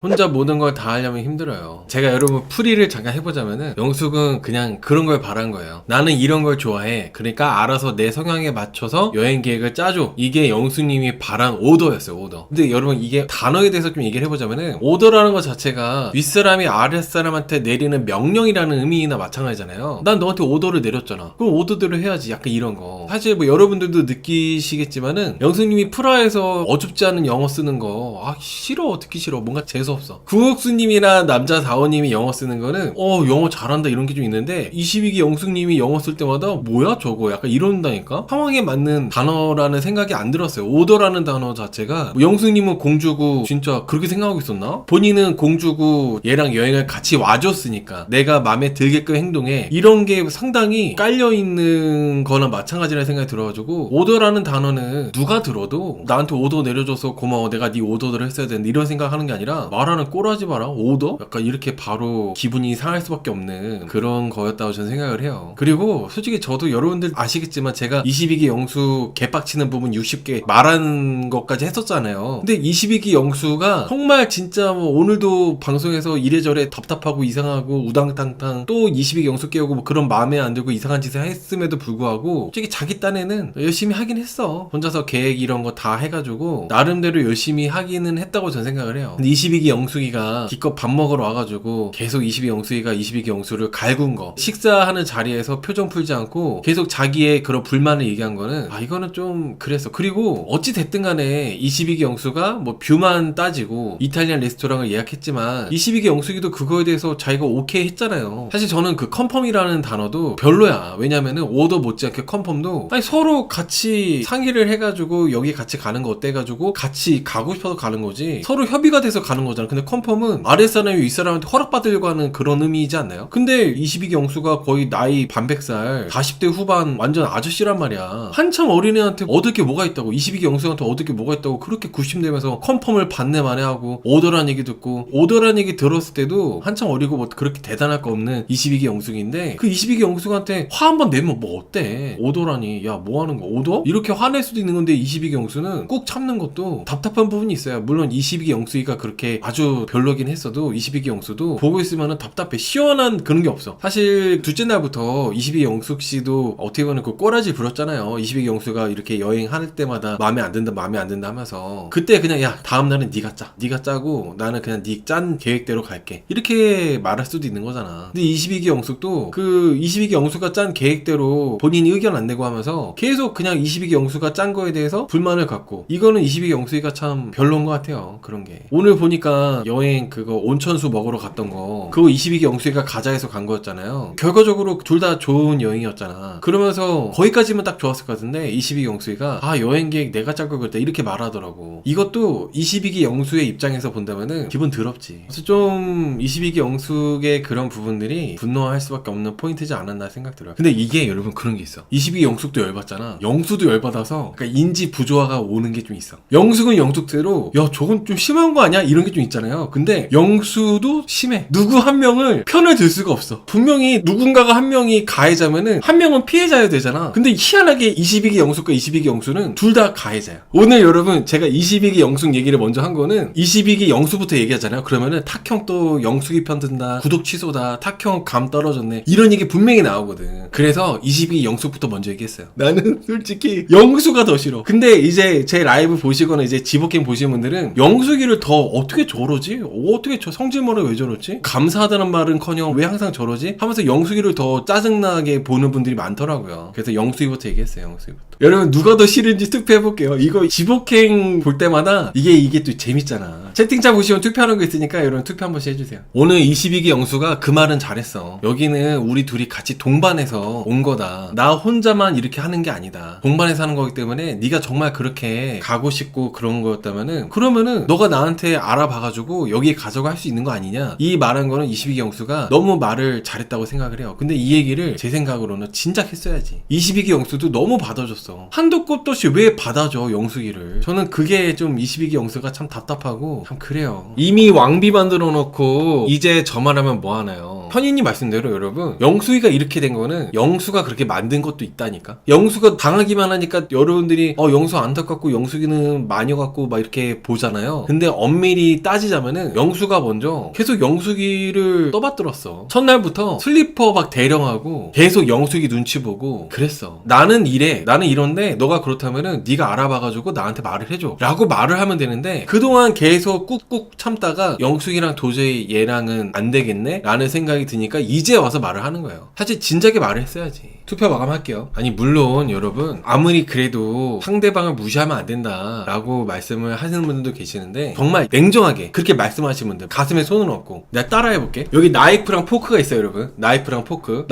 혼자 모든 걸 다 하려면 힘들어요. 제가 여러분 풀이를 잠깐 해보자면은 영숙은 그냥 그런 걸 바란 거예요. 나는 이런 걸 좋아해. 그러니까 알아서 내 성향에 맞춰서 여행 계획을 짜줘. 이게 영숙님이 바란 오더였어요. 오더. 근데 여러분 이게 단어에 대해서 좀 얘기를 해보자면은 오더라는 것 자체가 윗사람이 아랫사람한테 내리는 명령이라는 의미나 마찬가지잖아요. 난 너한테 오더를 내렸잖아. 그럼 오더대로 해야지. 약간 이런 거. 사실 뭐 여러분들도 느끼시겠지만은 영숙님이 프라에서 어줍지 않은 영어 쓰는 거 싫어. 듣기 싫어. 뭔가 재수없어. 구옥수님이나 남자다원님이 영어 쓰는 거는 영어 잘한다 이런 게 좀 있는데 22기 영숙님이 영어 쓸 때마다 뭐야 저거 약간 이런다니까. 상황에 맞는 단어라는 생각이 안 들었어요. 오더라는 단어 자체가 뭐 영숙님은 공주고 진짜 그렇게 생각하고 있었나? 본인은 공주고 얘랑 여행을 같이 와줬으니까 내가 마음에 들게끔 행동해. 이런 게 상당히 깔려있는 거나 마찬가지라는 생각이 들어가지고 오더라는 단어는 누가 들어도 나한테 오더 내려줘서 고마워. 내가 네 오더대로 했어야 되는데 이런 생각하는 게 아니라 말하는 꼬라지 마라. 오더? 약간 이렇게 바로 기분이 상할 수밖에 없는 그런 거였다고 저는 생각을 해요. 그리고 솔직히 저도 여러분들 아시겠지만 제가 22기 영수 개빡치는 부분 60개 말하는 것까지 했었잖아요. 근데 22기 영수가 정말 진짜 뭐 오늘도 방송에서 이래저래 답답하고 이상하고 우당탕탕 또 22기 영수 깨우고 뭐 그런 마음에 안 들고 이상한 짓을 했음에도 불구하고 솔직히 자기 딴에는 열심히 하긴 했어. 혼자서 계획 이런 거 다 해가지고 나름대로 열심히 하기는 했다고 저는 생각을 해요. 근데 22기 영숙이가 기껏 밥 먹으러 와가지고 계속 22기 영숙이가 22기 영수를 갈군 거, 식사하는 자리에서 표정 풀지 않고 계속 자기의 그런 불만을 얘기한 거는 이거는 좀 그랬어. 그리고 어찌 됐든 간에 22기 영수가 뭐 뷰만 따지고 이탈리안 레스토랑을 예약했지만 22기 영숙이도 그거에 대해서 자기가 오케이 했잖아요. 사실 저는 그 컨펌이라는 단어도 별로야. 왜냐면은 오더 못지않게 컨펌도 서로 같이 상의를 해가지고 여기 같이 가는 거 어때가지고 같이 가고 싶어서 가는 거지 서로 협의가 돼서 가는 거잖아. 근데 컨펌은 아랫사람이 윗사람한테 허락받으려고 하는 그런 의미이지 않나요? 근데 22기 영수가 거의 나이 반백살 40대 후반 완전 아저씨란 말이야. 한참 어린애한테 얻을 게 뭐가 있다고 22기 영수한테 얻을 게 뭐가 있다고 그렇게 굽심대면서 컨펌을 받네 마네 하고 오더란 얘기 듣고 오더란 얘기 들었을 때도 한참 어리고 뭐 그렇게 대단할 거 없는 22기 영숙인데 그 22기 영숙한테 화 한 번 내면 뭐 어때? 오더라니 야 뭐 하는 거 오더? 이렇게 화낼 수도 있는 건데 22기 영수는 꾹 참는 것도 답답한 부분이 있어요. 물론 22기 영숙이가 그렇게 아주 별로긴 했어도 22기 영수도 보고 있으면 답답해. 시원한 그런 게 없어. 사실 둘째 날부터 22기 영숙 씨도 어떻게 보면 그 꼬라지 부렸잖아요. 22기 영수가 이렇게 여행할 때마다 마음에 안 든다 마음에 안 든다 하면서 그때 그냥 야 다음 날은 네가 짜. 네가 짜고 나는 그냥 네 짠 계획대로 갈게. 이렇게 말할 수도 있는 거잖아. 근데 22기 영숙도 그 22기 영수가 짠 계획대로 본인이 의견 안 내고 하면서 계속 그냥 22기 영수가 짠 거에 대해서 불만을 갖고 이거는 22기 영수가 참 별로인 것 같아요. 그런 게. 오늘 보니까 여행 그거 온천수 먹으러 갔던 거 그거 22기 영수가 가자 해서 간 거였잖아요. 결과적으로 둘 다 좋은 여행이었잖아. 그러면서 거기까지만 딱 좋았을 것 같은데 22기 영수가 여행 계획 내가 짤 걸 그랬다 이렇게 말하더라고. 이것도 22기 영수의 입장에서 본다면은 기분 더럽지. 그래서 좀 22기 영숙의 그런 부분들이 분노할 수밖에 없는 포인트지 않았나 생각 들어요. 근데 이게 여러분 그런 게 있어. 22기 영숙도 열받잖아. 영수도 열받아서 그러니까 인지 부조화가 오는 게 좀 있어. 영숙은 영숙대로 야 저건 좀 심한 거 아니야? 이런 게 좀 있잖아요. 근데 영수도 심해. 누구 한 명을 편을 들 수가 없어. 분명히 누군가가 한 명이 가해자면은 한 명은 피해자여야 되잖아. 근데 희한하게 22기 영숙과 22기 영수는 둘 다 가해자야. 오늘 여러분 제가 22기 영숙 얘기를 먼저 한 거는 22기 영수부터 얘기하잖아요. 그러면은 탁형 또 영숙이 편든다. 구독 취소다. 탁형 감 떨어졌네. 이런 얘기 분명히 나오거든. 그래서 22기 영숙부터 먼저 얘기했어요. 나는 솔직히 영수가 더 싫어. 근데 이제 제 라이브 보시거나 이제 지보캠 보시는 분들은 영숙이를 더 어떻게 저러지? 어떻게 저 성질머리 왜 저러지? 감사하다는 말은커녕 왜 항상 저러지? 하면서 영숙이를 더 짜증나게 보는 분들이 많더라고요. 그래서 영숙이부터 얘기했어요. 영숙이부터. 여러분 누가 더 싫은지 투표해볼게요. 이거 지보캠 볼 때마다 이게 또 재밌잖아. 채팅창 보시면 투표하는 거 있으니까 여러분 투표 한 번씩 해주세요. 오늘 22기 영수가 그 말은 잘했어. 여기는 우리 둘이 같이 동반해서 온 거다. 나 혼자만 이렇게 하는 게 아니다. 동반해서 하는 거기 때문에 네가 정말 그렇게 가고 싶고 그런 거였다면은 그러면은 너가 나한테 알아봐가지고 여기에 가져갈 수 있는 거 아니냐. 이 말한 거는 22기 영수가 너무 말을 잘했다고 생각을 해요. 근데 이 얘기를 제 생각으로는 진작 했어야지. 22기 영수도 너무 받아줬어. 한도 끝도 없이 왜 받아줘 영숙이를. 저는 그게 좀 22기 영수가 참 답답하고 참 그래요. 이미 왕비 만들어 놓고 이제 저 말하면 뭐 하나요. 편인님 말씀대로 여러분, 영숙이가 이렇게 된 거는 영수가 그렇게 만든 것도 있다니까. 영수가 당하기만 하니까 여러분들이 영수 안타깝고 영숙이는 마녀 같고 막 이렇게 보잖아요. 근데 엄밀히 따지자면은 영수가 먼저 계속 영숙이를 떠받들었어. 첫날부터 슬리퍼 막 대령하고 계속 영숙이 눈치 보고 그랬어. 나는 이래, 나는 이런데 너가 그렇다면은 네가 알아봐가지고 나한테 말을 해줘 라고 말을 하면 되는데, 그동안 계속 꾹꾹 참다가 영숙이랑 도저히 얘랑은 안 되겠네 라는 생각이 드니까 이제 와서 말을 하는 거예요. 사실 진작에 말을 했어야지. 투표 마감할게요. 아니 물론 여러분, 아무리 그래도 상대방을 무시하면 안 된다 라고 말씀을 하시는 분들도 계시는데, 정말 냉정하게 그렇게 말씀하시는 분들 가슴에 손을 얹고 내가 따라해볼게. 여기 나이프랑 포크가 있어요 여러분. 나이프랑 포크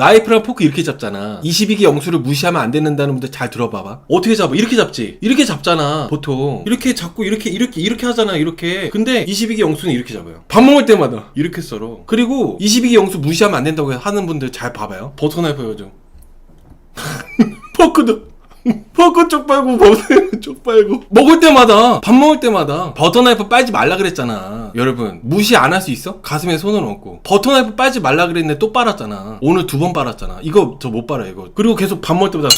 이렇게 잡잖아. 22기 영수를 무시하면 안 된다는 분들 잘 들어봐봐. 어떻게 잡아? 이렇게 잡지. 이렇게 잡잖아 보통. 이렇게 잡고 이렇게 하잖아 이렇게. 근데 22기 영수는 이렇게 잡아요. 밥 먹을 때마다 이렇게 썰어. 그리고 22기 영수 무시하면 안 된다고 하는 분들 잘 봐봐요. 버터나이프 보여줘. 포크 쪽 빨고 버터나이프 쪽 빨고 먹을 때마다, 밥 먹을 때마다 버터나이프 빨지 말라 그랬잖아. 여러분 무시 안 할 수 있어? 가슴에 손을 얹고 버터나이프 빨지 말라 그랬는데 또 빨았잖아. 오늘 2번 빨았잖아. 이거 저 못 빨아 이거. 그리고 계속 밥 먹을 때마다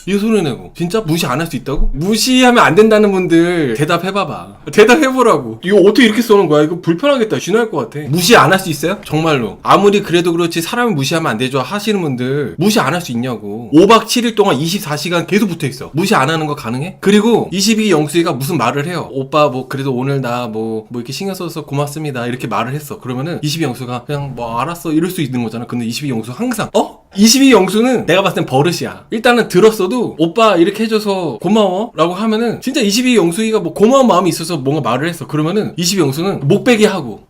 이 소리 내고. 진짜 무시 안 할 수 있다고? 무시하면 안 된다는 분들 대답해봐봐. 대답해보라고. 이거 어떻게 이렇게 쏘는 거야? 이거 불편하겠다. 쥐나할 것 같아. 무시 안 할 수 있어요? 정말로. 아무리 그래도 그렇지 사람을 무시하면 안 되죠 하시는 분들, 무시 안 할 수 있냐고. 5박 7일 동안 24시간 계속 붙어있어. 무시 안 하는 거 가능해? 그리고 22기 영수이가 무슨 말을 해요. 오빠 뭐 그래도 오늘 나 뭐 이렇게 신경 써서 고맙습니다 이렇게 말을 했어. 그러면은 22기 영수가 그냥 뭐 알았어 이럴 수 있는 거잖아. 근데 22기 영수 항상 22기 영수는 내가 봤을 땐 버릇이야. 일단은 들었어도 오빠 이렇게 해줘서 고마워 라고 하면은, 진짜 22기 영수이가 뭐 고마운 마음이 있어서 뭔가 말을 했어. 그러면은 22기 영수는 목베개 하고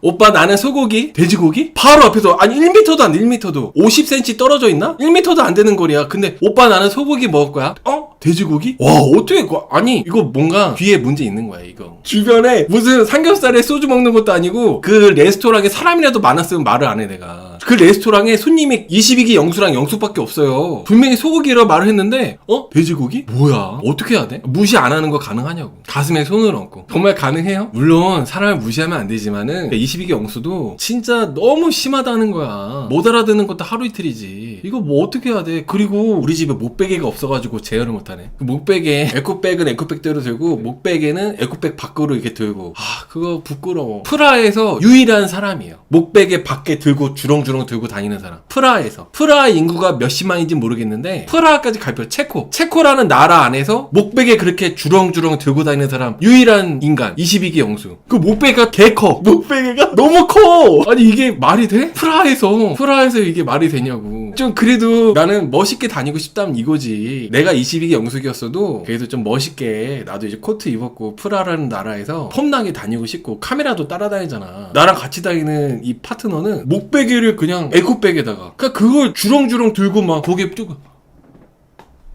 오빠 나는 소고기? 돼지고기? 바로 앞에서, 아니 1m도 안 돼. 1m도 50cm 떨어져 있나? 1m도 안 되는 거리야. 근데 오빠 나는 소고기 먹을 거야. 돼지고기? 와 어떻게 아니 이거 뭔가 뒤에 문제 있는 거야 이거. 주변에 무슨 삼겹살에 소주 먹는 것도 아니고 그 레스토랑에 사람이라도 많았으면 말을 안 해 내가. 그 레스토랑에 손님이 22기 영수랑 영숙밖에 없어요. 분명히 소고기라고 말을 했는데 돼지고기? 뭐야 어떻게 해야 돼? 무시 안 하는 거 가능하냐고. 가슴에 손을 얹고. 정말 가능해요? 물론 사람을 무시하면 안 되지만은 22기 영수도 진짜 너무 심하다는 거야. 못 알아듣는 것도 하루 이틀이지. 이거 뭐 어떻게 해야 돼? 그리고 우리 집에 목베개가 없어가지고 제어를 못하네. 그 목베개, 에코백은 에코백대로 들고 목베개는 에코백 밖으로 이렇게 들고. 그거 부끄러워. 프라하에서 유일한 사람이에요. 목베개 밖에 들고 주렁주렁 들고 다니는 사람. 프라하 인구가 몇십만인지 모르겠는데 프라하까지 갈뼈. 체코라는 나라 안에서 목베개 그렇게 주렁주렁 들고 다니는 사람 유일한 인간 22기 영수. 그 목베개가 개커. 목베개가 너무 커. 아니 이게 말이 돼? 프라하에서 이게 말이 되냐고. 좀 그래도 나는 멋있게 다니고 싶다면 이거지. 내가 22기 영숙이었어도 그래도 좀 멋있게 나도 이제 코트 입었고 프라라는 나라에서 폼나게 다니고 싶고 카메라도 따라다니잖아. 나랑 같이 다니는 이 파트너는 목베개를 그냥 에코백에다가 그걸 주렁주렁 들고 막 고개 쭉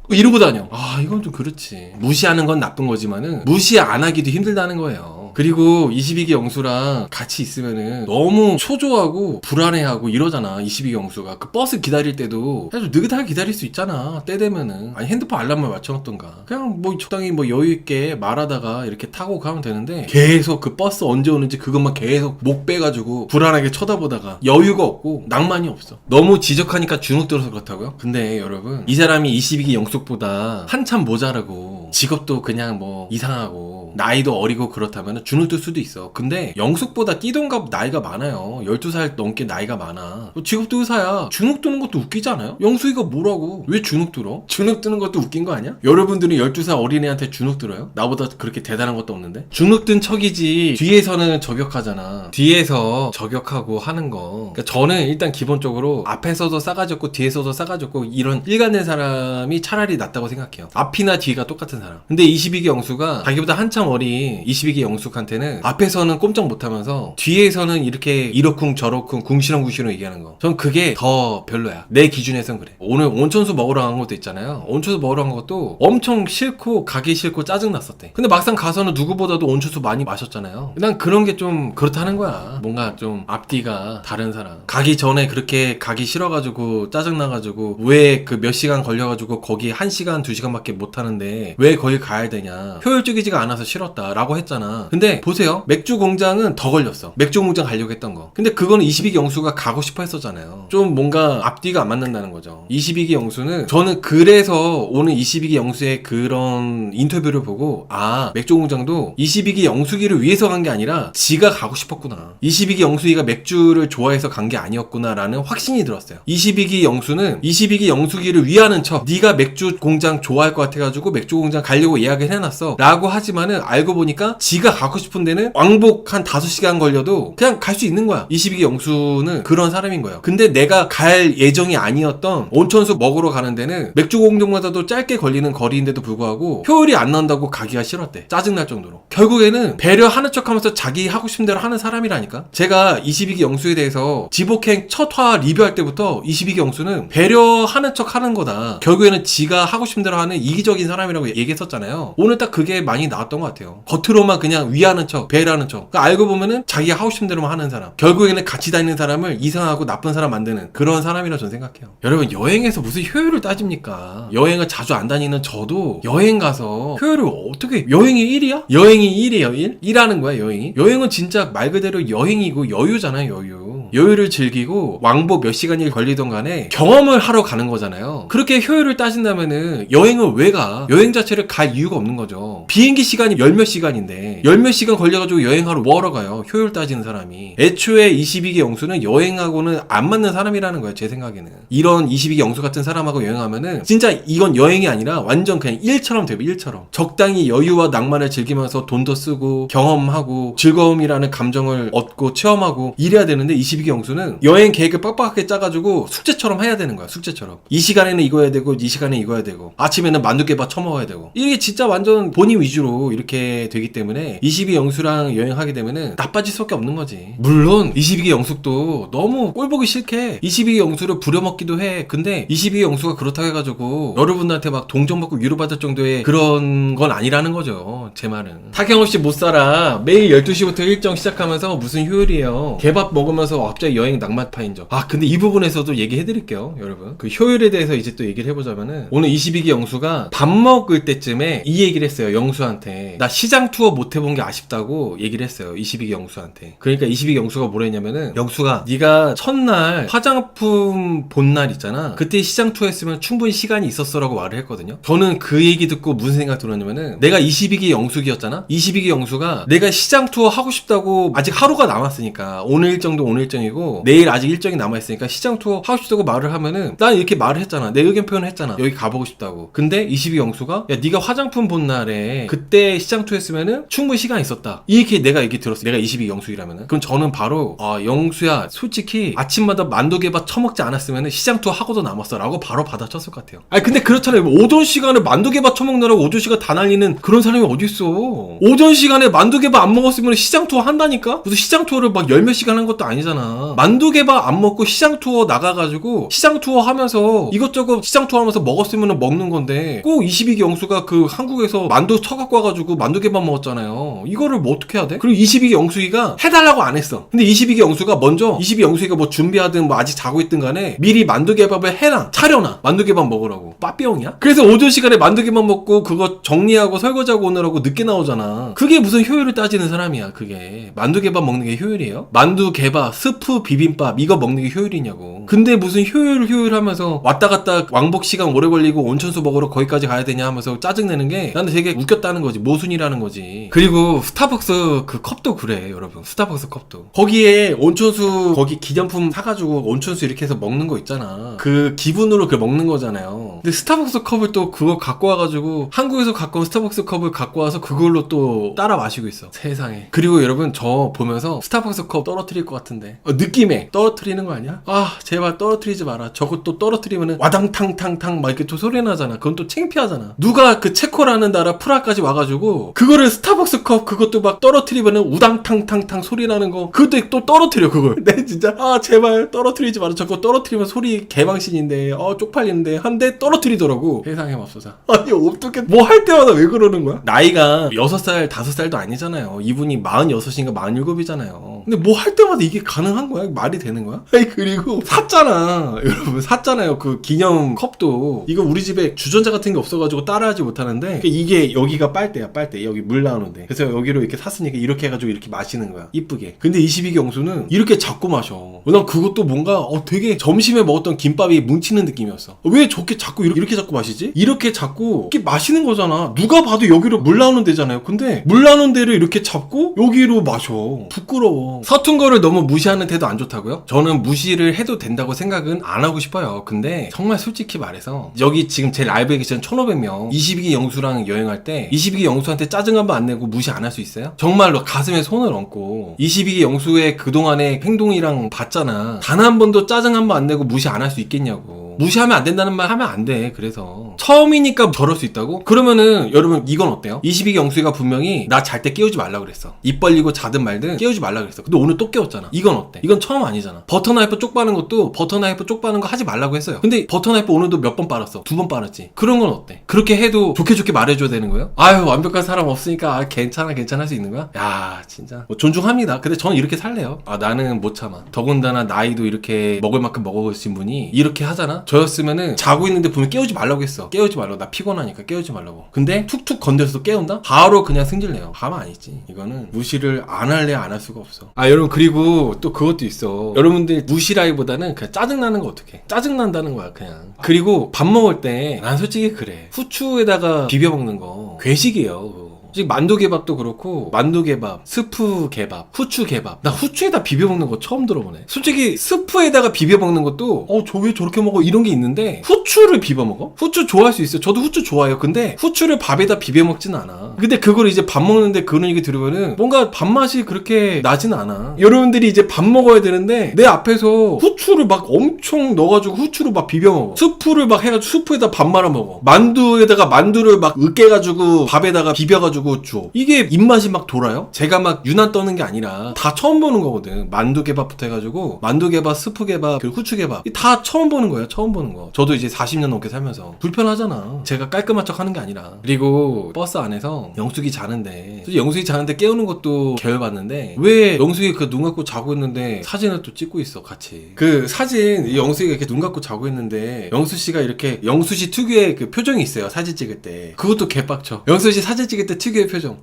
이러고 다녀. 이건 좀 그렇지. 무시하는 건 나쁜 거지만은 무시 안 하기도 힘들다는 거예요. 그리고 22기 영수랑 같이 있으면은 너무 초조하고 불안해하고 이러잖아. 22기 영수가 그 버스 기다릴 때도 사실 느긋하게 기다릴 수 있잖아. 때 되면은. 아니 핸드폰 알람을 맞춰놓던가 그냥 뭐 적당히 뭐 여유있게 말하다가 이렇게 타고 가면 되는데, 계속 그 버스 언제 오는지 그것만 계속 목 빼가지고 불안하게 쳐다보다가 여유가 없고 낭만이 없어. 너무 지적하니까 주눅 들어서 그렇다고요? 근데 여러분 이 사람이 22기 영숙보다 한참 모자라고 직업도 그냥 뭐 이상하고 나이도 어리고 그렇다면 주눅 들 수도 있어. 근데 영숙보다 띠동갑 나이가 많아요. 12살 넘게 나이가 많아. 직업도 의사야. 주눅 드는 것도 웃기지 않아요? 영숙이가 뭐라고? 왜 주눅 들어? 주눅 드는 것도 웃긴 거 아니야? 여러분들은 12살 어린애한테 주눅 들어요? 나보다 그렇게 대단한 것도 없는데? 주눅 든 척이지 뒤에서는 저격하잖아. 뒤에서 저격하고 하는 거. 그러니까 저는 일단 기본적으로 앞에서도 싸가지 없고 뒤에서도 싸가지 없고 이런 일관된 사람이 차라리 낫다고 생각해요. 앞이나 뒤가 똑같은 사람. 근데 22기 영수가 자기보다 한참 어린 22기 영숙한테는 앞에서는 꼼짝 못하면서 뒤에서는 이렇게 이러쿵 저러쿵 궁시렁궁시렁 얘기하는 거. 전 그게 더 별로야. 내 기준에선 그래. 오늘 온천수 먹으러 간 것도 있잖아요. 온천수 먹으러 간 것도 엄청 싫고 가기 싫고 짜증났었대. 근데 막상 가서는 누구보다도 온천수 많이 마셨잖아요. 난 그런 게 좀 그렇다는 거야. 뭔가 좀 앞뒤가 다른 사람. 가기 전에 그렇게 가기 싫어가지고 짜증나가지고 왜 그 몇 시간 걸려가지고 거기 1시간 2시간밖에 못하는데 왜 거기 가야 되냐. 효율적이지가 않아서 싫었다 라고 했잖아. 근데 보세요. 맥주 공장은 더 걸렸어. 맥주 공장 가려고 했던 거. 근데 그거는 22기 영수가 가고 싶어 했었잖아요. 좀 뭔가 앞뒤가 안 맞는다는 거죠. 22기 영수는 저는 그래서 오늘 22기 영수의 그런 인터뷰를 보고 맥주 공장도 22기 영수기를 위해서 간 게 아니라 지가 가고 싶었구나. 22기 영수기가 맥주를 좋아해서 간 게 아니었구나라는 확신이 들었어요. 22기 영수는 22기 영수기를 위하는 척 네가 맥주 공장 좋아할 것 같아가지고 맥주 공장 가려고 예약을 해놨어 라고 하지만은 알고 보니까 지가 가고 싶은 데는 왕복 한 5시간 걸려도 그냥 갈 수 있는 거야. 22기 영수는 그런 사람인 거예요. 근데 내가 갈 예정이 아니었던 온천수 먹으러 가는 데는 맥주 공장마다도 짧게 걸리는 거리인데도 불구하고 효율이 안 나온다고 가기가 싫었대. 짜증날 정도로. 결국에는 배려하는 척 하면서 자기 하고 싶은 대로 하는 사람이라니까. 제가 22기 영수에 대해서 지복행 첫 화 리뷰할 때부터 22기 영수는 배려하는 척 하는 거다. 결국에는 지가 하고 싶은 대로 하는 이기적인 사람이라고 얘기했었잖아요. 오늘 딱 그게 많이 나왔던 것 같아요. 겉으로만 그냥 위하는 척, 배려하는 척. 그러니까 알고 보면은 자기가 하고 싶은 대로만 하는 사람. 결국에는 같이 다니는 사람을 이상하고 나쁜 사람 만드는 그런 사람이라 저는 생각해요. 여러분, 여행에서 무슨 효율을 따집니까? 여행을 자주 안 다니는 저도 여행 가서 효율을 어떻게, 여행이 1이야? 여행이 1이에요, 1? 1하는 거야, 여행이? 여행은 진짜 말 그대로 여행이고 여유잖아요, 여유. 여유를 즐기고 왕복 몇 시간이 걸리던 간에 경험을 하러 가는 거잖아요. 그렇게 효율을 따진다면은 여행을 왜 가? 여행 자체를 갈 이유가 없는 거죠. 비행기 시간이 열 몇 시간인데 열 몇 시간 걸려가지고 여행하러 뭐하러 가요? 효율 따지는 사람이. 애초에 22기 영수는 여행하고는 안 맞는 사람이라는 거예요, 제 생각에는. 이런 22기 영수 같은 사람하고 여행하면은 진짜 이건 여행이 아니라 완전 그냥 일처럼 돼요, 일처럼. 적당히 여유와 낭만을 즐기면서 돈도 쓰고 경험하고 즐거움이라는 감정을 얻고 체험하고 이래야 되는데 22기 영수는 여행 계획을 빡빡하게 짜가지고 숙제처럼 해야 되는 거야, 숙제처럼. 이 시간에는 이거 해야 되고 이 시간에 이거 해야 되고 아침에는 만두개밥 처먹어야 되고 이게 진짜 완전 본인 위주로 이렇게 되기 때문에 22기 영수랑 여행하게 되면은 나빠질 수밖에 없는 거지. 물론 22기 영숙도 너무 꼴보기 싫게 22기 영수를 부려먹기도 해. 근데 22기 영수가 그렇다고 해가지고 여러분들한테 막 동정받고 위로받을 정도의 그런 건 아니라는 거죠, 제 말은. 타경없이 못 살아. 매일 12시부터 일정 시작하면서 무슨 효율이에요. 개밥 먹으면서 갑자기 여행 낭만파인 적. 근데 이 부분에서도 얘기해드릴게요, 여러분. 그 효율에 대해서 이제 또 얘기를 해보자면은 오늘 22기 영수가 밥 먹을 때쯤에 이 얘기를 했어요, 영수한테. 나 시장 투어 못 해본 게 아쉽다고 얘기를 했어요, 22기 영수한테. 그러니까 22기 영수가 뭐라 했냐면은, 영수가 네가 첫날 화장품 본 날 있잖아, 그때 시장 투어 했으면 충분히 시간이 있었어 라고 말을 했거든요. 저는 그 얘기 듣고 무슨 생각 들었냐면은, 내가 22기 영수기였잖아. 22기 영수가 내가 시장 투어 하고 싶다고, 아직 하루가 남았으니까 오늘 일정도 오늘 일정이고 내일 아직 일정이 남아있으니까 시장 투어 하고 싶다고 말을 하면은 난 이렇게 말을 했잖아, 내 의견 표현을 했잖아, 여기 가보고 싶다고. 근데 22기 영수가 야, 네가 화장품 본 날에 그때 시장 투어 했으면은 충분히 시간 있었다, 이렇게 내가 얘기 들었어, 내가 22기 영수이라면은. 그럼 저는 바로 영수야, 솔직히 아침마다 만두개밥 처먹지 않았으면은 시장 투어 하고도 남았어 라고 바로 받아쳤을 것 같아요. 근데 그렇잖아요. 오전 시간에 만두개밥 처먹느라고 오전 시간 다 날리는 그런 사람이 어딨어. 오전 시간에 만두개밥 안 먹었으면 시장 투어 한다니까? 무슨 시장 투어를 막 열 몇 시간 한 것도 아니잖아. 만두개밥 안 먹고 시장 투어 나가가지고 시장 투어 하면서 이것저것 시장 투어 하면서 먹었으면 먹는 건데, 꼭 22기 영수가 그 한국에서 만두 쳐갖고 와가지고 만두개밥 먹었잖아요. 이거를 뭐 어떻게 해야 돼? 그리고 22기 영수이가 해달라고 안 했어. 근데 22기 영수가 먼저 22기 영수이가 뭐 준비하든 뭐 아직 자고 있든 간에 미리 만두개밥을 해놔, 차려놔, 만두개밥 먹으라고. 빠삐용이야? 그래서 오전 시간에 만두개밥 먹고 그거 정리하고 설거지하고 오느라고 늦게 나오잖아. 그게 무슨 효율을 따지는 사람이야. 그게 만두개밥 먹는 게 효율이에요? 만두개밥, 스프, 비빔밥 이거 먹는 게 효율이냐고. 근데 무슨 효율 하면서 왔다 갔다 왕복 시간 오래 걸리고 온천수 먹으러 거기까지 가야 되냐 하면서 짜증내는 게 나는 되게 웃겼다는 거지, 모순이라는 거지. 그리고 스타벅스 그 컵도 그래, 여러분. 스타벅스 컵도 거기에 온천수 거기 기념품 사가지고 온천수 이렇게 해서 먹는 거 있잖아. 그 기분으로 그걸 먹는 거잖아요. 근데 스타벅스 컵을 또 그거 갖고 와가지고 한국에서 갖고 온 스타벅스 컵을 갖고 와서 그걸로 또 따라 마시고 있어, 세상에. 그리고 여러분, 저 보면서 스타벅스 컵 떨어뜨릴 것 같은데 느낌에 떨어뜨리는 거 아니야? 제발 떨어뜨리지 마라. 저것도 떨어뜨리면은 와당탕탕탕 막 이렇게 또 소리 나잖아. 그건 또 창피하잖아. 누가 그 체코라는 나라 프라하까지 와가지고 그거를 스타벅스 컵 그것도 막 떨어뜨리면은 우당탕탕탕 소리 나는 거, 그것도 또 떨어뜨려 그걸. 네, 진짜 제발 떨어뜨리지 마라. 저거 떨어뜨리면 소리 개방신인데 쪽팔리는데 한데 떨어뜨리더라고. 세상에 맙소사. 아니 어떻게 뭐 할 때마다 왜 그러는 거야? 나이가 6살 5살도 아니잖아요. 이분이 46인가 47이잖아요. 근데 뭐 할 때마다 이게 가능한 거야? 말이 되는 거야? 아니 그리고 샀잖아. 여러분 샀잖아요. 그 기념 컵도. 이거 우리 집에 주전자 같은 게 없어가지고 따라하지 못하는데 이게 여기가 빨대야 빨대. 여기 물 나오는 데. 그래서 여기로 이렇게 샀으니까 이렇게 해가지고 이렇게 마시는 거야. 이쁘게. 근데 22기 영수는 이렇게 잡고 마셔. 난 그것도 뭔가 되게 점심에 먹었던 김밥이 뭉치는 느낌이었어. 왜 저렇게 자꾸 이렇게 잡고 마시지? 이렇게 자꾸 이렇게 마시는 거잖아. 누가 봐도 여기로 물 나오는 데잖아요. 근데 물 나오는 데를 이렇게 잡고 여기로 마셔. 부끄러워. 서툰 거를 너무 무시하는 태도 안 좋다고요? 저는 무시를 해도 된다고 생각은 안 하고 싶어요. 근데 정말 솔직히 말해서 여기 지금 제 라이브에 계시는 1500명 22기 영수랑 여행할 때 22기 영수한테 짜증 한 번 안 내고 무시 안 할 수 있어요? 정말로 가슴에 손을 얹고 22기 영수의 그동안의 행동이랑 봤잖아. 단 한 번도 짜증 한 번 안 내고 무시 안 할 수 있겠냐고. 무시하면 안 된다는 말 하면 안 돼. 그래서 처음이니까 저럴 수 있다고? 그러면은 여러분 이건 어때요? 22기 영수가 분명히 나 잘 때 깨우지 말라 그랬어. 입 벌리고 자든 말든 깨우지 말라 그랬어. 근데 오늘 또 깨웠잖아. 이건 어때? 이건 처음 아니잖아. 버터나이프 쪽 빠는 것도 버터나이프 쪽 빠는 거 하지 말라고 했어요. 근데 버터나이프 오늘도 몇 번 빨았어? 2번 빨았지. 그런 건 어때? 그렇게 해도 좋게 말해줘야 되는 거예요? 아유 완벽한 사람 없으니까 괜찮아 할 수 있는 거야? 야 진짜 뭐 존중합니다. 근데 저는 이렇게 살래요. 나는 못 참아. 더군다나 나이도 이렇게 먹을 만큼 먹으신 분이 이렇게 하잖아? 저였으면은 자고 있는데 분명 깨우지 말라고 했어. 깨우지 말라고. 나 피곤하니까 깨우지 말라고. 근데 툭툭 건드려서 깨운다? 바로 그냥 승질내요. 가만 아니지. 이거는 무시를 안 할래 안 할 수가 없어. 여러분 그리고 또 그것도 있어. 여러분들 무시라기보다는 그냥 짜증나는 거 어떡해. 짜증난다는 거야 그냥. 그리고 밥 먹을 때 난 솔직히 그래. 후추에다가 비벼 먹는 거 괴식이에요. 만두개밥도 그렇고 만두개밥, 스프개밥, 후추개밥. 나 후추에다 비벼먹는 거 처음 들어보네. 솔직히 스프에다가 비벼먹는 것도 저 왜 저렇게 먹어? 이런 게 있는데 후추를 비벼먹어? 후추 좋아할 수 있어요. 저도 후추 좋아해요. 근데 후추를 밥에다 비벼먹진 않아. 근데 그걸 이제 밥 먹는데 그런 얘기 들으면은 뭔가 밥맛이 그렇게 나진 않아. 여러분들이 이제 밥 먹어야 되는데 내 앞에서 후추를 막 엄청 넣어가지고 후추를 막 비벼먹어. 스프를 막 해가지고 스프에다 밥 말아 먹어. 만두에다가 만두를 막 으깨가지고 밥에다가 비벼가지고 줘. 이게 입맛이 막 돌아요? 제가 막 유난 떠는 게 아니라 다 처음 보는 거거든. 만두개밥부터 해가지고 만두개밥, 스프개밥, 그리고 후추개밥 다 처음 보는 거예요. 처음 보는 거. 저도 이제 40년 넘게 살면서 불편하잖아. 제가 깔끔한 척 하는 게 아니라. 그리고 버스 안에서 영숙이 자는데 영숙이 자는데 깨우는 것도 계열받는데 왜 영숙이 그 눈 감고 자고 있는데 사진을 또 찍고 있어 같이. 그 사진 영숙이가 이렇게 눈 감고 자고 있는데 영수씨가 이렇게 영수씨 특유의 그 표정이 있어요. 사진 찍을 때. 그것도 개빡쳐. 영수씨 사진 찍을 때 특유의 표정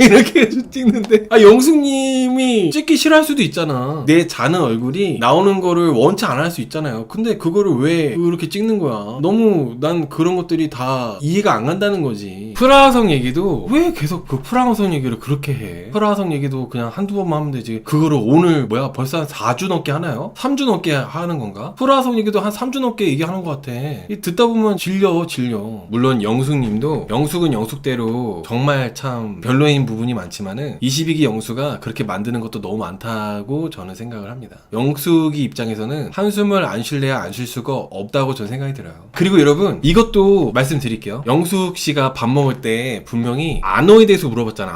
이렇게 해서 찍는데 영숙님이 찍기 싫어할 수도 있잖아. 내 자는 얼굴이 나오는 거를 원치 안 할 수 있잖아요. 근데 그거를 왜 그렇게 찍는 거야? 너무 난 그런 것들이 다 이해가 안 간다는 거지. 프라하성 얘기도 왜 계속 그 프라하성 얘기를 그렇게 해? 프라하성 얘기도 그냥 한두 번만 하면 되지. 그거를 오늘 벌써 한 4주 넘게 하나요? 3주 넘게 하는 건가? 프라하성 얘기도 한 3주 넘게 얘기하는 것 같아. 듣다 보면 질려. 물론 영숙님도 영숙은 영숙대로 정말 참 별로인 부분이 많지만은 22기 영수가 그렇게 만드는 것도 너무 많다고 저는 생각을 합니다. 영숙이 입장에서는 한숨을 안 쉴래야 안 쉴 수가 없다고 저는 생각이 들어요. 그리고 여러분 이것도 말씀드릴게요. 영숙 씨가 밥 먹을 때 분명히 안호에 대해서 물어봤잖아.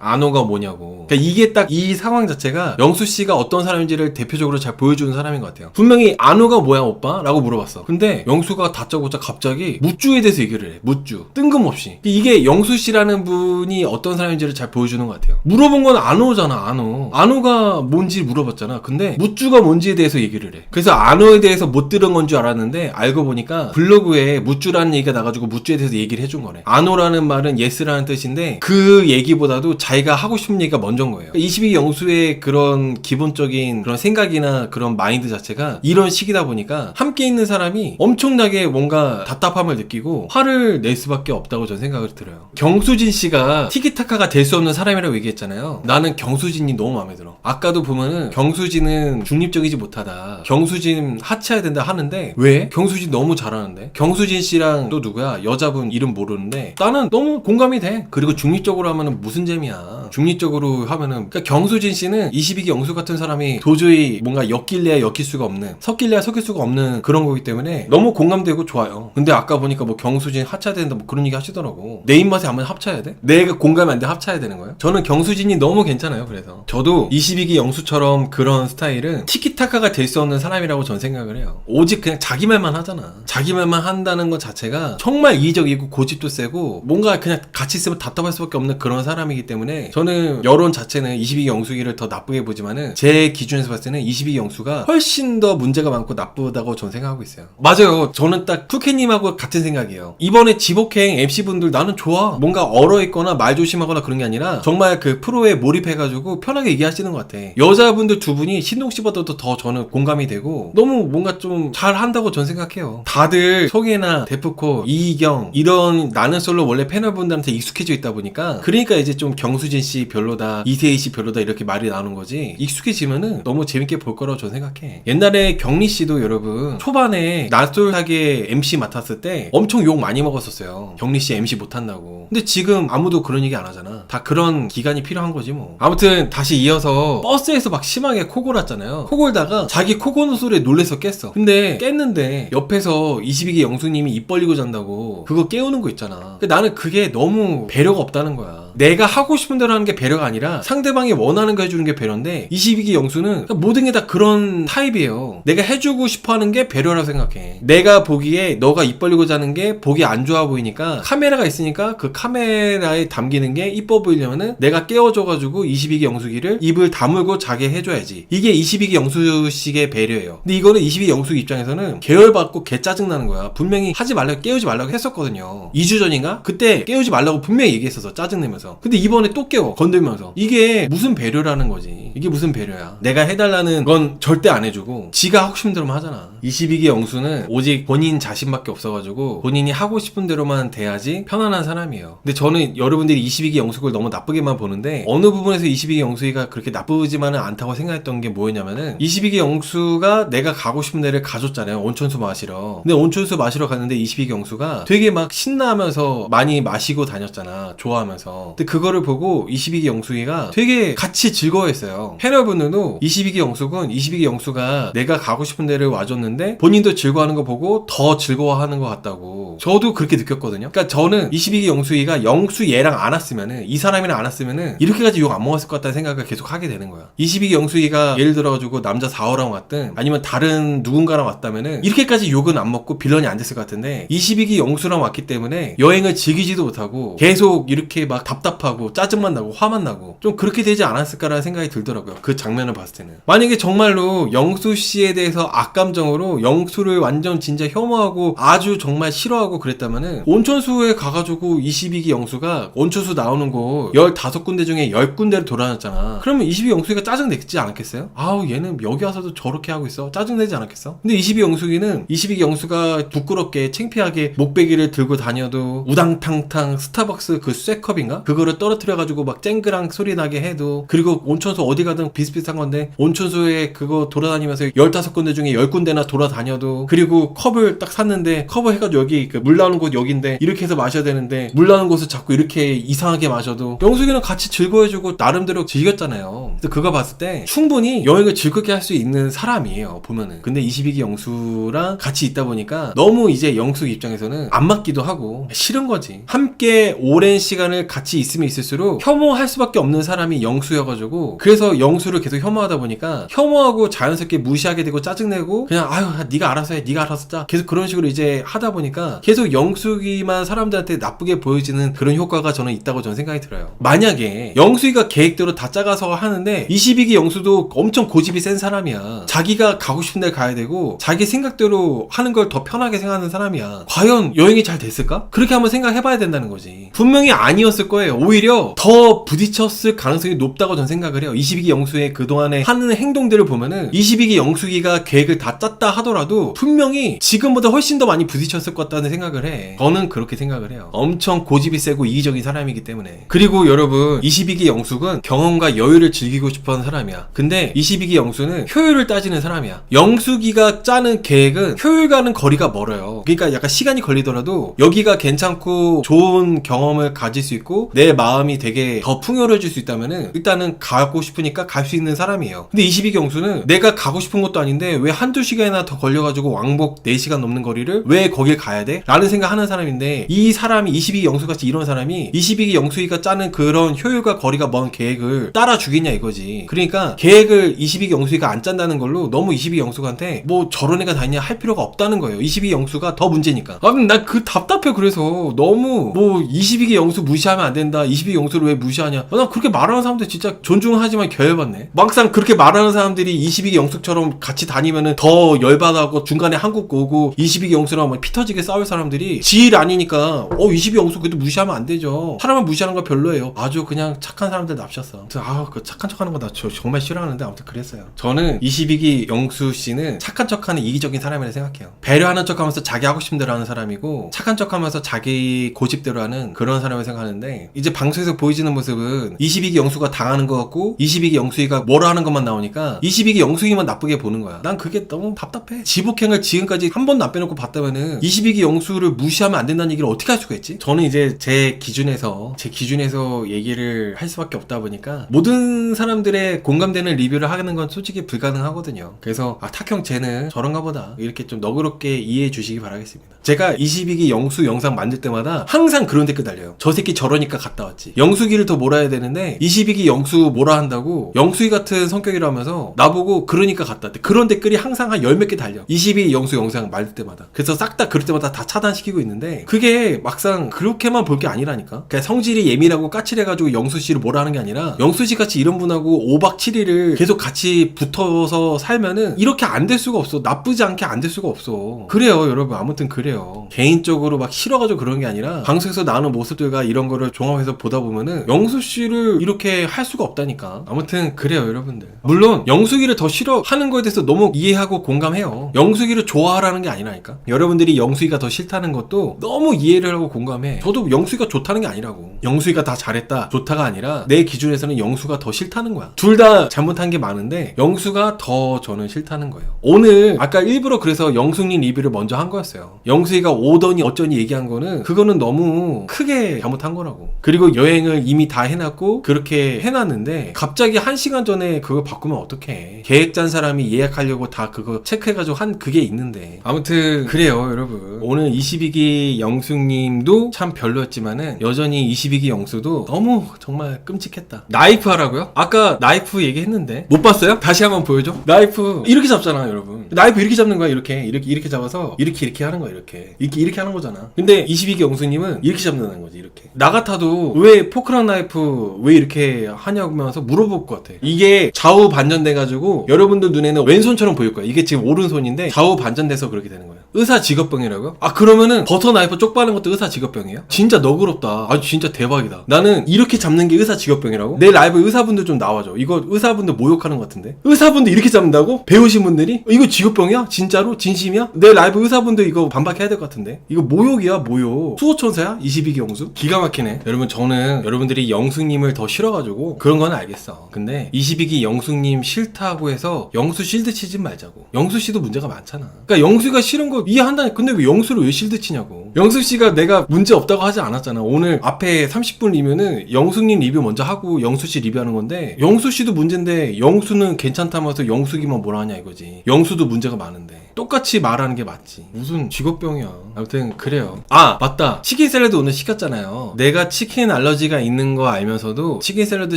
안호가 뭐냐고. 그러니까 이게 딱 이 상황 자체가 영숙 씨가 어떤 사람인지를 대표적으로 잘 보여주는 사람인 것 같아요. 분명히 안호가 뭐야 오빠? 라고 물어봤어. 근데 영수가 다짜고짜 갑자기 묻주에 대해서 얘기를 해. 묻주. 뜬금없이. 이게 영숙 씨라는 분이 어떤 사람인지를 잘 보여주는 것 같아요. 물어본 건 안호잖아. 안호가 뭔지 물어봤잖아. 근데 묻주가 뭔지에 대해서 얘기를 해. 그래서 안호에 대해서 못 들은 건 줄 알았는데 알고 보니까 블로그에 묻주라는 얘기가 나가지고 묻주에 대해서 얘기를 해준 거네. 안호라는 말은 예스라는 뜻인데 그 얘기보다도 자기가 하고 싶은 얘기가 먼저인 거예요. 22기 영수의 그런 기본적인 그런 생각이나 그런 마인드 자체가 이런 식이다 보니까 함께 있는 사람이 엄청나게 뭔가 답답함을 느끼고 화를 낼 수밖에 없다고 저는 생각을 들어요. 경수진 씨가 티키타카가 될 수 없는 사람이라고 얘기했잖아요. 나는 경수진이 너무 마음에 들어. 아까도 보면은 경수진은 중립적이지 못하다. 경수진 하차해야 된다 하는데 왜? 경수진 너무 잘하는데? 경수진 씨랑 또 누구야? 여자분 이름 모르는데 나는 너무 공감이 돼. 그리고 중립적으로 하면은 무슨 재미야. 중립적으로 하면은 그러니까 경수진 씨는 22기 영수 같은 사람이 도저히 뭔가 엮일래야 엮일 수가 없는 섞일래야 섞일 수가 없는 그런 거기 때문에 너무 공감되고 좋아요. 근데 아까 보니까 뭐 경수진 하차해야 된다 뭐 그런 얘기 하시더라고. 내 입맛에 한번 합쳐야 돼? 내가 공감이 안 돼 합쳐야 되는 거예요? 저는 경수진이 너무 괜찮아요. 그래서 저도 22기 영수처럼 그런 스타일은 티키타카 티키타카가 될 수 없는 사람이라고 전 생각을 해요. 오직 그냥 자기 말만 하잖아. 자기 말만 한다는 것 자체가 정말 이기적이고 고집도 세고 뭔가 그냥 같이 있으면 답답할 수밖에 없는 그런 사람이기 때문에 저는 여론 자체는 22기 영숙이를 더 나쁘게 보지만은 제 기준에서 봤을 때는 22기 영수가 훨씬 더 문제가 많고 나쁘다고 저는 생각하고 있어요. 맞아요. 저는 딱 쿠케님하고 같은 생각이에요. 이번에 지복행 MC분들 나는 좋아. 뭔가 얼어있거나 말 조심하거나 그런 게 아니라 정말 그 프로에 몰입해가지고 편하게 얘기하시는 것 같아. 여자분들 두 분이 신동씨보다도 더 저는 공감이 되고 너무 뭔가 좀 잘한다고 전 생각해요. 다들 송혜나, 데프콘, 이희경 이런 나는 솔로 원래 패널분들한테 익숙해져 있다 보니까 그러니까 이제 좀 경수진씨 별로다, 이세희씨 별로다 이렇게 말이 나오는 거지. 익숙해지면은 너무 재밌게 볼 거라고 저는 생각해. 옛날에 경리씨도 여러분 초반에 낯설하게 MC 맡았을 때 엄청 욕 많이 먹었었어요. 경리씨 MC 못한다고. 근데 지금 아무도 그런 얘기 안 하잖아. 다 그런 기간이 필요한 거지 뭐. 아무튼 다시 이어서 버스에서 막 심하게 코 골았잖아요. 코 골다가 자기 코 고는 소리에 놀래서 깼어. 근데 깼는데 옆에서 22기 영수님이 입 벌리고 잔다고 그거 깨우는 거 있잖아. 근데 나는 그게 너무 배려가 없다는 거야. 내가 하고 싶은 대로 하는 게 배려가 아니라 상대방이 원하는 거 해주는 게 배려인데 22기 영수는 모든 게 다 그런 타입이에요. 내가 해주고 싶어 하는 게 배려라고 생각해. 내가 보기에 너가 입 벌리고 자는 게 보기 안 좋아 보이니까 카메라가 있으니까 그 카메라에 담기는 게 이뻐 보이려면은 내가 깨워줘가지고 22기 영수기를 입을 다물고 자게 해줘야지. 이게 22기 영수식의 배려예요. 근데 이거는 22기 영수 입장에서는 계열받고 개 짜증나는 거야. 분명히 하지 말라고 깨우지 말라고 했었거든요. 2주 전인가? 그때 깨우지 말라고 분명히 얘기했었어. 짜증내면서. 근데 이번에 또 깨워. 건들면서. 이게 무슨 배려라는 거지. 이게 무슨 배려야. 내가 해달라는 건 절대 안 해주고 지가 하고 싶은 대로만 하잖아. 22기 영수는 오직 본인 자신밖에 없어가지고 본인이 하고 싶은 대로만 돼야지 편안한 사람이에요. 근데 저는 여러분들이 22기 영숙을 너무 나쁘게만 보는데 어느 부분에서 22기 영숙이가 그렇게 나쁘지만은 않다고 생각했던 게 뭐였냐면은 22기 영숙가 내가 가고 싶은 데를 가줬잖아요. 온천수 마시러. 근데 온천수 마시러 갔는데 22기 영숙가 되게 막 신나하면서 많이 마시고 다녔잖아. 좋아하면서. 근데 그거를 보고 22기 영숙이가 되게 같이 즐거워했어요. 패널분들도 22기 영숙은 22기 영수가 내가 가고 싶은 데를 와줬는데 본인도 즐거워하는 거 보고 더 즐거워하는 것 같다고 저도 그렇게 느꼈거든요. 그러니까 저는 22기 영수이가 영수 얘랑 안 왔으면은 이 사람이랑 안 왔으면은 이렇게까지 욕 안 먹었을 것 같다는 생각을 계속 하게 되는 거야. 22기 영수이가 예를 들어가지고 남자 4호랑 왔든 아니면 다른 누군가랑 왔다면은 이렇게까지 욕은 안 먹고 빌런이 안 됐을 것 같은데 22기 영수랑 왔기 때문에 여행을 즐기지도 못하고 계속 이렇게 막 답답하고 짜증만 나고 화만 나고 좀 그렇게 되지 않았을까라는 생각이 들더라고요. 그 장면을 봤을 때는. 만약에 정말로 영수 씨에 대해서 악감정으로 영수를 완전 진짜 혐오하고 아주 정말 싫어하고 그랬다면은 온천수에 가가지고 22기 영수가 온천수 나오는 곳 15군데 중에 10군데를 돌아다녔잖아. 그러면 22기 영수가 짜증내지 않았겠어요? 아우 얘는 여기 와서도 저렇게 하고 있어. 짜증내지 않았겠어? 근데 22기 영수기는 22기 영수가 부끄럽게 창피하게 목베기를 들고 다녀도 우당탕탕 스타벅스 그 쇠컵인가? 그거를 떨어뜨려가지고 막 쨍그랑 소리 나게 해도 그리고 온천수 어디 가든 비슷비슷한 건데 온천수에 그거 돌아다니면서 15군데 중에 10군데나 돌아다녀도 그리고 컵을 딱 샀는데 컵을 해가지고 여기 그 물 나오는 곳 여긴데 이렇게 해서 마셔야 되는데 물 나오는 곳을 자꾸 이렇게 이상하게 마셔도 영숙이는 같이 즐거워해주고 나름대로 즐겼잖아요. 그래서 그거 봤을 때 충분히 여행을 즐겁게 할 수 있는 사람이에요 보면은. 근데 22기 영수랑 같이 있다 보니까 너무 이제 영숙 입장에서는 안 맞기도 하고 싫은 거지. 함께 오랜 시간을 같이 있으면 있을수록 혐오할 수밖에 없는 사람이 영수여가지고 그래서 영수를 계속 혐오하다 보니까 혐오하고 자연스럽게 무시하게 되고 짜증내고 그냥 아유 네가 알아서 해 네가 알아서 짜 계속 그런 식으로 이제 하다 보니까 계속 영숙이만 사람들한테 나쁘게 보여지는 그런 효과가 저는 있다고 저는 생각이 들어요. 만약에 영숙이가 계획대로 다 짜가서 하는데 22기 영수도 엄청 고집이 센 사람이야. 자기가 가고 싶은 데 가야 되고 자기 생각대로 하는 걸 더 편하게 생각하는 사람이야. 과연 여행이 잘 됐을까? 그렇게 한번 생각해봐야 된다는 거지. 분명히 아니었을 거예요. 오히려 더 부딪혔을 가능성이 높다고 저는 생각을 해요. 22기 영수의 그동안에 하는 행동들을 보면은 22기 영숙이가 계획을 다 짰다 하더라도 분명히 지금보다 훨씬 더 많이 부딪혔을 것 같다는 생각을 해. 저는 그렇게 생각을 해요. 엄청 고집이 세고 이기적인 사람이기 때문에. 그리고 여러분 22기 영숙은 경험과 여유를 즐기고 싶어하는 사람이야. 근데 22기 영수는 효율을 따지는 사람이야. 영숙이가 짜는 계획은 효율과는 거리가 멀어요. 그러니까 약간 시간이 걸리더라도 여기가 괜찮고 좋은 경험을 가질 수 있고 내 마음이 되게 더 풍요로워질 수 있다면은 일단은 가고 싶으니까 갈 수 있는 사람이에요. 근데 22기 영수는 내가 가고 싶은 것도 아닌데 왜 한두 시간이나 더 걸려가지고 왕복 4시간 넘는 거리를 왜 거길 가야 돼? 라는 생각하는 사람인데, 이 사람이 22기 영수같이 이런 사람이 22기 영수이가 짜는 그런 효율과 거리가 먼 계획을 따라 주겠냐 이거지. 그러니까 계획을 22기 영수이가 안 짠다는 걸로 너무 22기 영수한테 뭐 저런 애가 다 있냐 할 필요가 없다는 거예요. 22기 영수가 더 문제니까. 난 그 답답해. 그래서 너무 뭐 22기 영수 무시하면 안 된다, 22기 영수를 왜 무시하냐, 난 그렇게 말하는 사람들 진짜 존중하지만 개열받네. 막상 그렇게 말하는 사람들이 22기 영수처럼 같이 다니면은 더 열받아하고 중간에 한국 오고 22기 영수랑 막 피터지게 싸울 사람들이 지일 아니니까 22기 영수 그래도 무시하면 안 되죠. 사람을 무시하는 거 별로예요. 아주 그냥 착한 사람들 납셨어. 그 착한 척하는 거 나 정말 싫어하는데 아무튼 그랬어요. 저는 22기 영수 씨는 착한 척하는 이기적인 사람이라 생각해요. 배려하는 척하면서 자기 하고 싶은 대로 하는 사람이고, 착한 척하면서 자기 고집대로 하는 그런 사람을 생각하는데, 이제 방송에서 보여지는 모습은 22기 영수가 당하는 것 같고 22기 영수이가 뭐라 하는 것만 나오니까 22기 영수이만 나쁘게 보는 거야. 난 그게 너무 답답해. 지복행을 지금까지 한 번도 안 빼놓고 봤다면은 22기 영수를 무시하면 안 된다는 얘기를 어떻게 할 수가 있지? 저는 이제 제 기준에서 얘기를 할 수밖에 없다 보니까 모든 사람들의 공감되는 리뷰를 하는 건 솔직히 불가능하거든요. 그래서 탁형 쟤는 저런가 보다 이렇게 좀 너그럽게 이해해 주시기 바라겠습니다. 제가 22기 영수 영상 만들 때마다 항상 그런 댓글 달려요. 저 새끼 저러니까 갔다 왔지. 영수기를 더 몰아야 되는데 22기 영수 뭐라 한다고 영수이 같은 성격이라면서 나보고 그러니까 갔다 왔대. 그런 댓글이 항상 한 10몇 개 달려. 22기 영수 영상 만들 때마다. 그래서 싹 다 그럴 때마다 다 차단시키고 있는데, 그게 막상 그렇게만 볼 게 아니라니까. 그냥 성질이 예민하고 까칠해가지고 영수씨를 뭐라 하는 게 아니라, 영수씨 같이 이런 분하고 5박 7일을 계속 같이 붙어서 살면은 이렇게 안 될 수가 없어. 나쁘지 않게 안 될 수가 없어. 그래요 여러분. 아무튼 그래요. 개인적으로 막 싫어가지고 그런 게 아니라 방송에서 나오는 모습들과 이런 거를 종합해서 보다 보면은 영수씨를 이렇게 할 수가 없다니까. 아무튼 그래요 여러분들. 물론 영수기를 더 싫어하는 거에 대해서 너무 이해하고 공감해요. 영수기를 좋아하라는 게 아니라니까. 여러분들이 영수기가 더 싫다는 것도 너무 이해를 하고 공감해. 저도 영수기가 좋다는 게 아니라고. 영수기가 다 잘했다 좋다가 아니라 내 기준에서는 영수가 더 싫다는 거야. 둘 다 잘못한 게 많은데 영수가 더 저는 싫다는 거예요. 오늘 아까 일부러 그래서 영숙님 리뷰를 먼저 한 거였어요. 영수기가 오더니 어쩌니 얘기한 거는 그거는 너무 크게 잘못한 거라고. 그리고 여행을 이미 다 해놨고 그렇게 해놨는데 갑자기 1시간 전에 그거 바꾸면 어떡해. 계획 짠 사람이 예약하려고 다 그거 체크해가지고 한 그게 있는데. 아무튼 그래요 여러분. 오늘 22기 영숙님도 참 별로였지만은 여전히 22기 영수도 너무 정말 끔찍했다. 나이프 하라고요? 아까 나이프 얘기했는데 못 봤어요? 다시 한번 보여줘. 나이프 이렇게 잡잖아 여러분. 나이프 이렇게 잡는 거야. 이렇게 잡아서 이렇게 하는 거야. 이렇게 하는 거잖아. 근데 22기 영수님은 이렇게 잡는다는 거지. 이렇게 나 같아도 왜 포크랑 나이프 왜 이렇게 하냐면서 물어볼 것 같아. 이게 좌우 반전돼가지고 여러분들 눈에는 왼손처럼 보일 거야. 이게 지금 오른손인데 좌우 반전돼서 그렇게 되는 거야. 의사 직업병이라고요? 그러면은 버터 나이프 쪽 바른 것도 의사 직업병이야? 진짜 너그럽다. 아주 진짜 대박이다. 나는 이렇게 잡는 게 의사 직업병이라고? 내 라이브 의사분들 좀 나와줘. 이거 의사분들 모욕하는 것 같은데? 의사분들 이렇게 잡는다고? 배우신 분들이? 이거 직업병이야? 진짜로? 진심이야? 내 라이브 의사분들 이거 반박해야 될 것 같은데? 이거 모욕이야 모욕. 수호천사야? 22기 영수? 기가 막히네. 여러분 저는 여러분들이 영수님을 더 싫어가지고 그런 건 알겠어. 근데 22기 영수님 싫다고 해서 영수 실드 치지 말자고. 영수씨도 문제가 많잖아. 그러니까 영수가 싫은 거 이해한다니. 근데 왜 영수를 왜 실드 치냐고. 영수씨가 내가 문제 없다고 하지 않았잖아. 오늘 앞에 30분 리뷰는 영수님 리뷰 먼저 하고 영수씨 리뷰하는 건데, 영수씨도 문제인데 영수는 괜찮다면서 영수기만 뭐라 하냐 이거지. 영수도 문제가 많은데 똑같이 말하는 게 맞지. 무슨 직업병이야. 아무튼 그래요. 맞다. 치킨 샐러드 오늘 시켰잖아요. 내가 치킨 알러지가 있는 거 알면서도 치킨 샐러드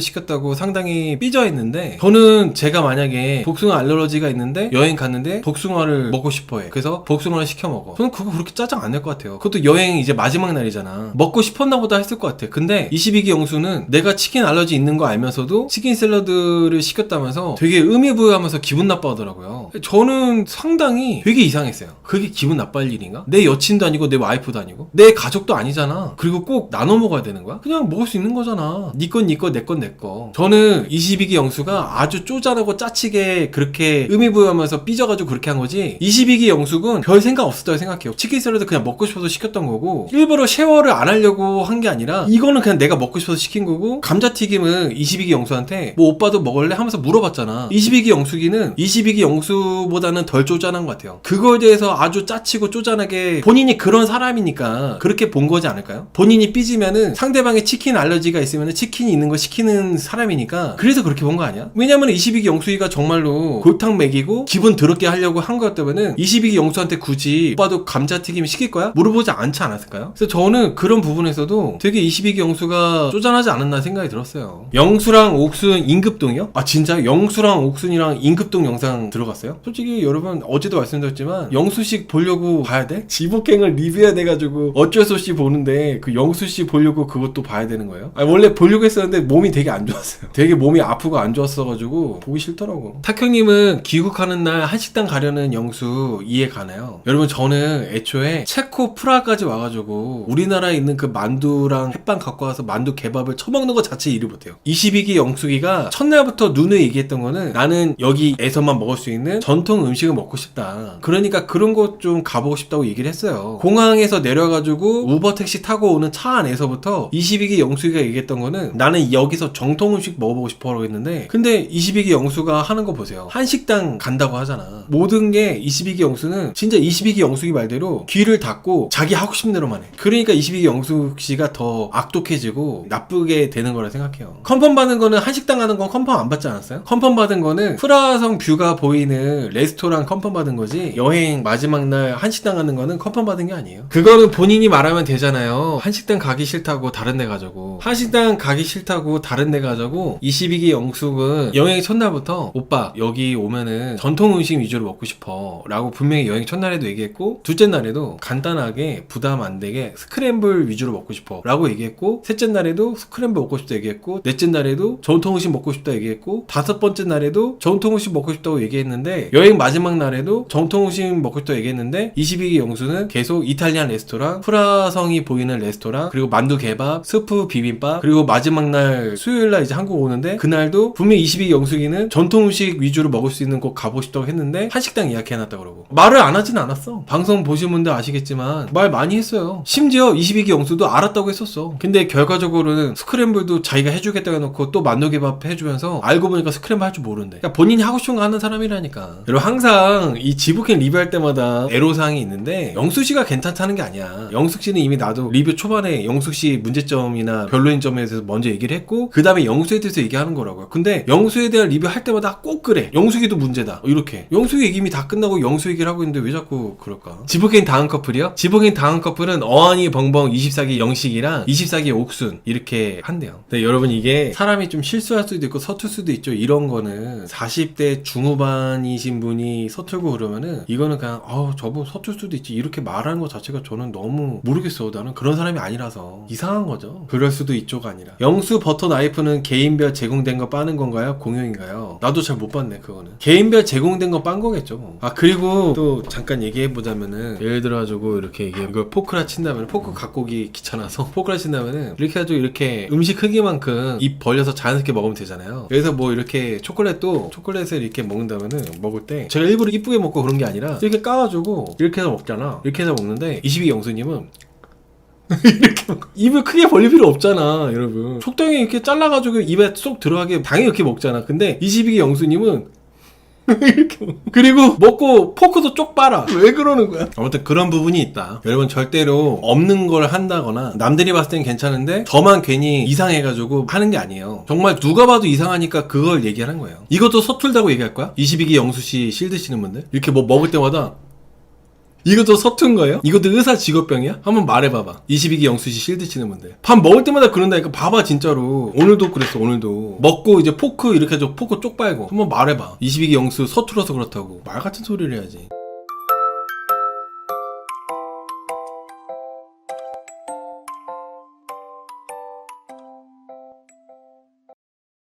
시켰다고 상당히 삐져있는데, 저는 제가 만약에 복숭아 알러지가 있는데 여행 갔는데 복숭아를 먹고 싶어해. 그래서 복숭아를 시켜 먹어. 저는 그거 그렇게 짜증 안 낼 것 같아요. 그것도 여행 이제 마지막 날이잖아. 먹고 싶었나 보다 했을 것 같아. 근데 22기 영수는 내가 치킨 알러지 있는 거 알면서도 치킨 샐러드를 시켰다면서 되게 의미부여하면서 기분 나빠하더라고요. 저는 상당히 되게 이상했어요. 그게 기분 나빠할 일인가? 내 여친도 아니고 내 와이프도 아니고 내 가족도 아니잖아. 그리고 꼭 나눠 먹어야 되는 거야? 그냥 먹을 수 있는 거잖아. 니 건 니 거, 내 건 내 거. 저는 22기 영수가 아주 쪼잔하고 짜치게 그렇게 의미부여하면서 삐져가지고 그렇게 한 거지, 22기 영숙은 별 생각 없었다고 생각해요. 치킨 샐러드 그냥 먹고 싶어서 시켰던 거고 일부러 쉐어를 안 하려고 한 게 아니라 이거는 그냥 내가 먹고 싶어서 시킨 거고 감자튀김은 22기 영수한테 뭐 오빠도 먹을래? 하면서 물어봤잖아. 22기 영수기는 22기 영수보다는 덜 쪼잔한 것 같아요. 그거에 대해서 아주 짜치고 쪼잔하게 본인이 그런 사람이니까 그렇게 본 거지 않을까요? 본인이 삐지면은 상대방의 치킨 알러지가 있으면 치킨이 있는 거 시키는 사람이니까 그래서 그렇게 본 거 아니야? 왜냐면 22기 영수기가 정말로 골탕 먹이고 기분 더럽게 하려고 한 거였다면은 22기 영수한테 굳이 오빠도 감자튀김 시킬 거야? 물어보지 않지 않았을까요? 그래서 저는 그런 부분에서도 되게 22기 영수가 쪼잔하지 않았나 생각이 들었어요. 영수랑 옥순 임급동이요? 아 진짜 영수랑 옥순이랑 임급동 영상 들어갔어요? 솔직히 여러분 어제도 말씀드렸지만 영수씨 보려고 봐야 돼? 지복행을 리뷰해야 돼가지고 어쩔 수 없이 보는데 그 영수씨 보려고 그것도 봐야 되는 거예요? 아 원래 보려고 했었는데 몸이 되게 안 좋았어요. 되게 몸이 아프고 안 좋았어가지고 보기 싫더라고. 탁형님은 귀국하는 날 한식당 가려는 영수 이해 가나요? 여러분 저는 애초에 체코 프라하까지 와가지고 우리나라에 있는 그 만두랑 햇반 갖고 와서 만두 개밥을 처먹는 것 자체 이해 못해요. 22기 영숙이가 첫날부터 눈에 얘기했던 거는 나는 여기에서만 먹을 수 있는 전통 음식을 먹고 싶다. 그러니까 그런 곳 좀 가보고 싶다고 얘기를 했어요. 공항에서 내려가지고 우버 택시 타고 오는 차 안에서부터 22기 영숙이가 얘기했던 거는 나는 여기서 정통 음식 먹어보고 싶어라고 했는데 근데 22기 영수가 하는 거 보세요. 한식당 간다고 하잖아. 모든 게 22기 영수는 진짜 22기 영숙이 말대로 귀를 닫고 자기 하고 싶은 대로만 해. 그러니까 22기 영숙 씨가 더 악독해지고 나쁘게 되는 거라 생각해요. 컨펌 받은 거는 한식당 가는 건 컨펌 안 받지 않았어요? 컨펌 받은 거는 프라하성 뷰가 보이는 레스토랑 컨펌 받은 거지 여행 마지막 날 한식당 가는 거는 컨펌 받은 게 아니에요. 그거는 본인이 말하면 되잖아요. 한식당 가기 싫다고 다른 데 가자고. 한식당 가기 싫다고 다른 데 가자고 22기 영숙은 여행 첫날부터 오빠 여기 오면은 전통 음식 위주로 먹고 싶어 라고 분명히 여행 첫날에도 얘기했고 둘째 날에도 간단하게 부담 안 되게 스크램블 위주로 먹고 싶어 라고 얘기했고 셋째 날에도 스크램블 먹고 싶다 얘기했고 넷째 날에도 전통 음식 먹고 싶다 얘기했고 다섯 번째 날에도 전통 음식 먹고 싶다고 얘기했는데 여행 마지막 날에도 전통 음식 먹고 싶다고 얘기했는데 22기 영수는 계속 이탈리안 레스토랑 프라성이 보이는 레스토랑 그리고 만두 개밥 스프 비빔밥 그리고 마지막 날 수요일날 이제 한국 오는데 그날도 분명히 22기 영숙이는 전통 음식 위주로 먹을 수 있는 곳 가보고 싶다고 했는데 한식당 예약해놨다 그러고 말을 안 하진 않았어. 방송 보신 분들 아시겠지만 말 많이 했어요. 심지어 22기 영수도 알았다고 했었어. 근데 결과적으로는 스크램블도 자기가 해주겠다고 해놓고 또 만두개밥 해주면서 알고 보니까 스크램블 할 줄 모르는데 그러니까 본인이 하고 싶은 거 하는 사람이라니까. 여러분 항상 이 지북행 리뷰할 때마다 애로사항이 있는데 영숙씨가 괜찮다는 게 아니야. 영숙씨는 이미 나도 리뷰 초반에 영숙씨 문제점이나 별로인 점에 대해서 먼저 얘기를 했고 그 다음에 영수에 대해서 얘기하는 거라고요. 근데 영수에 대한 리뷰 할 때마다 꼭 그래. 영숙이도 문제다. 이렇게. 영숙이 얘기 이미 다 끝나고 영수 얘기를 하고 있는데 왜 자꾸 그럴까? 지북행 다음 커플이요? 지북행 다음 커플은 어안이 벙벙 24기 영식이랑 24기 옥순 이렇게 한대요. 근데 여러분 이게 사람이 좀 실수할 수도 있고 서툴 수도 있죠. 이런 거는 40대 중후반이신 분이 서툴고 그러면은 이거는 그냥 저분 서툴 수도 있지 이렇게 말하는 것 자체가 저는 너무 모르겠어. 나는 그런 사람이 아니라서 이상한 거죠. 그럴 수도 있죠가 아니라. 영수 버터 나이프는 개인별 제공된 거 빠는 건가요? 공용인가요? 나도 잘 못 봤네 그거는. 개인별 제공된 거 빤 거겠죠 뭐. 아 그리고 또 잠깐 얘기해보자면은 예를 들어가지고 이렇게 이걸 포크라 친다면 포크 갖고 오기 귀찮아서 포크라 친다면은 이렇게 해가지고 이렇게 음식 크기만큼 입 벌려서 자연스럽게 먹으면 되잖아요. 그래서 뭐 이렇게 초콜릿을 이렇게 먹는다면은 먹을 때 제가 일부러 이쁘게 먹고 그런 게 아니라 이렇게 까가지고 이렇게 해서 먹잖아. 이렇게 해서 먹는데 22기 영수님은 이렇게 입을 크게 벌릴 필요 없잖아 여러분. 적당히 이렇게 잘라가지고 입에 쏙 들어가게 당연히 이렇게 먹잖아. 근데 22기 영수님은 이렇게 그리고 먹고 포크도 쪽 빨아. 왜 그러는 거야? 아무튼 그런 부분이 있다. 여러분 절대로 없는 걸 한다거나 남들이 봤을 땐 괜찮은데 저만 괜히 이상해가지고 하는 게 아니에요. 정말 누가 봐도 이상하니까 그걸 얘기하는 거예요. 이것도 서툴다고 얘기할 거야? 22기 영수씨 실 드시는 분들 이렇게 뭐 먹을 때마다 이것도 서툰 거예요? 이것도 의사 직업병이야? 한번 말해봐봐. 22기 영수씨 실드 치는 분들 밥 먹을 때마다 그런다니까. 봐봐 진짜로. 오늘도 그랬어. 오늘도 먹고 이제 포크 이렇게 해서 포크 쪽 빨고 한번 말해봐. 22기 영수 서툴어서 그렇다고 말 같은 소리를 해야지.